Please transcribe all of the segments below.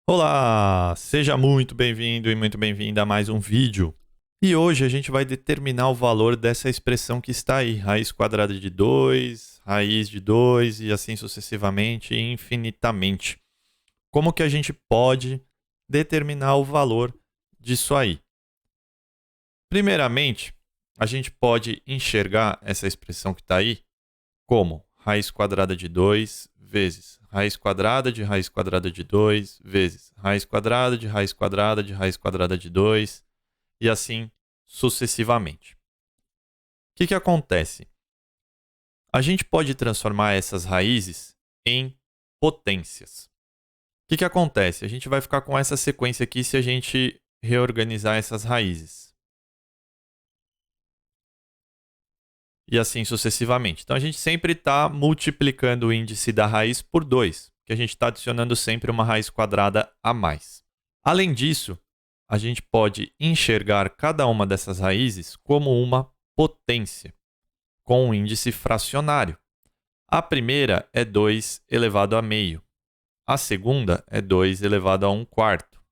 Olá, seja muito bem-vindo e muito bem-vinda a mais um vídeo. E hoje a gente vai determinar o valor dessa expressão que está aí, raiz quadrada de 2, raiz de 2 e assim sucessivamente, infinitamente. Como que a gente pode determinar o valor disso aí? Primeiramente, a gente pode enxergar essa expressão que está aí como raiz quadrada de 2 vezes raiz quadrada de 2 vezes raiz quadrada de raiz quadrada de raiz quadrada de 2 e assim sucessivamente. O que acontece? A gente pode transformar essas raízes em potências. O que acontece? A gente vai ficar com essa sequência aqui se a gente reorganizar essas raízes. E assim sucessivamente. Então a gente sempre está multiplicando o índice da raiz por 2, que a gente está adicionando sempre uma raiz quadrada a mais. Além disso, a gente pode enxergar cada uma dessas raízes como uma potência, com um índice fracionário. A primeira é 2 elevado a meio. A segunda é 2 elevado a 1 quarto.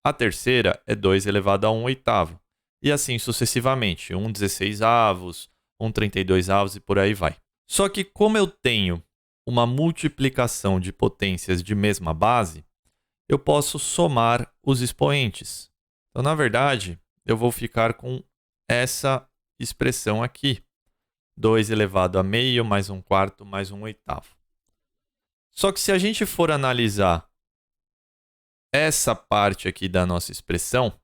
A terceira é 2 elevado a 1 oitavo. E assim sucessivamente, 1 16avos, 1 32avos e por aí vai. Só que como eu tenho uma multiplicação de potências de mesma base, eu posso somar os expoentes. Então, na verdade, eu vou ficar com essa expressão aqui. 2 elevado a meio mais 1 quarto mais 1 oitavo. Só que se a gente for analisar essa parte aqui da nossa expressão,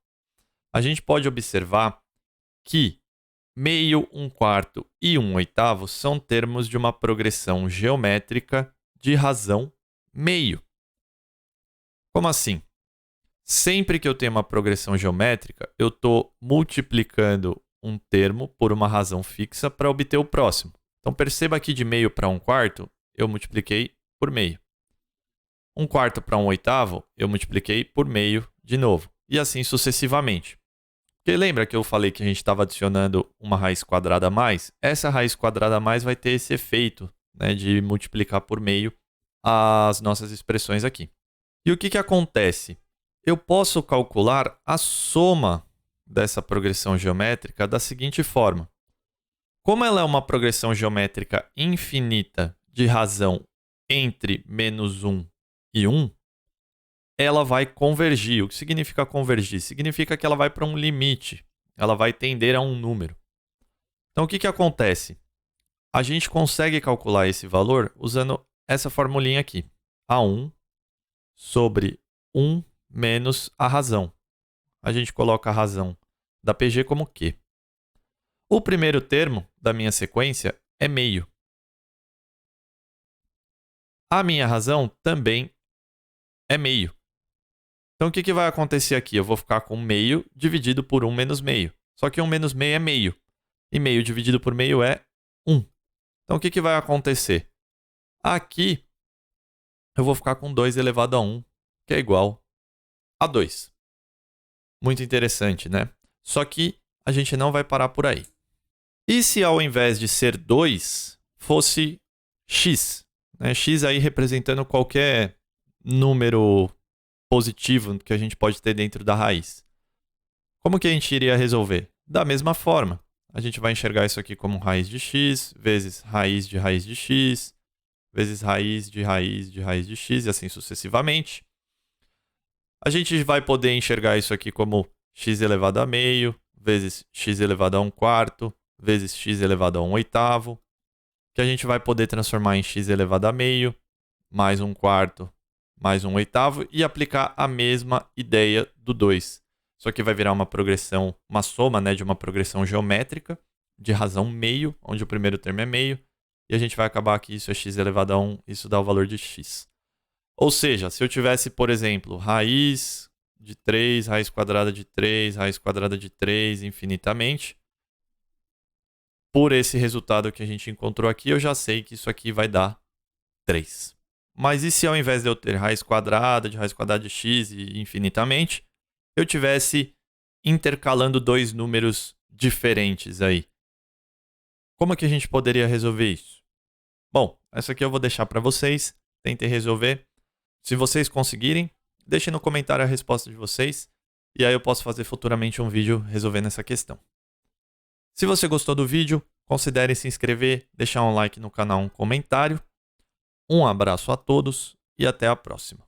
a gente pode observar que meio, 1 quarto e 1 oitavo são termos de uma progressão geométrica de razão meio. Como assim? Sempre que eu tenho uma progressão geométrica, eu estou multiplicando um termo por uma razão fixa para obter o próximo. Então perceba que de meio para 1 quarto, eu multipliquei por meio. 1 quarto para 1 oitavo, eu multipliquei por meio de novo. E assim sucessivamente. Porque lembra que eu falei que a gente estava adicionando uma raiz quadrada a mais? Essa raiz quadrada a mais vai ter esse efeito, né, de multiplicar por meio as nossas expressões aqui. E o que acontece? Eu posso calcular a soma dessa progressão geométrica da seguinte forma. Como ela é uma progressão geométrica infinita de razão entre menos 1 e 1, ela vai convergir. O que significa convergir? Significa que ela vai para um limite. Ela vai tender a um número. Então, o que acontece? A gente consegue calcular esse valor usando essa formulinha aqui. A1 sobre 1 menos a razão. A gente coloca a razão da PG como Q. O primeiro termo da minha sequência é meio. A minha razão também é meio. Então, o que vai acontecer aqui? Eu vou ficar com meio dividido por 1 menos meio. Só que 1 menos meio é meio. E meio dividido por meio é 1. Então, o que vai acontecer? Aqui, eu vou ficar com 2 elevado a 1, que é igual a 2. Muito interessante, né? Só que a gente não vai parar por aí. E se ao invés de ser 2, fosse x? Né? X aí representando qualquer número positivo que a gente pode ter dentro da raiz. Como que a gente iria resolver? Da mesma forma. A gente vai enxergar isso aqui como raiz de x vezes raiz de x vezes raiz de x e assim sucessivamente. A gente vai poder enxergar isso aqui como x elevado a meio vezes x elevado a 1 quarto vezes x elevado a 1 oitavo, que a gente vai poder transformar em x elevado a meio mais 1 quarto mais 1 oitavo e aplicar a mesma ideia do 2. Isso aqui vai virar uma progressão, uma soma, né, de uma progressão geométrica de razão meio, onde o primeiro termo é meio, e a gente vai acabar aqui, isso é x elevado a 1, isso dá o valor de x. Ou seja, se eu tivesse, por exemplo, raiz de 3, raiz quadrada de 3, raiz quadrada de 3 infinitamente, por esse resultado que a gente encontrou aqui, eu já sei que isso aqui vai dar 3. Mas e se ao invés de eu ter raiz quadrada de x e infinitamente, eu tivesse intercalando dois números diferentes aí? Como é que a gente poderia resolver isso? Bom, essa aqui eu vou deixar para vocês. Tentem resolver. Se vocês conseguirem, deixem no comentário a resposta de vocês e aí eu posso fazer futuramente um vídeo resolvendo essa questão. Se você gostou do vídeo, considere se inscrever, deixar um like no canal, um comentário. Um abraço a todos e até a próxima.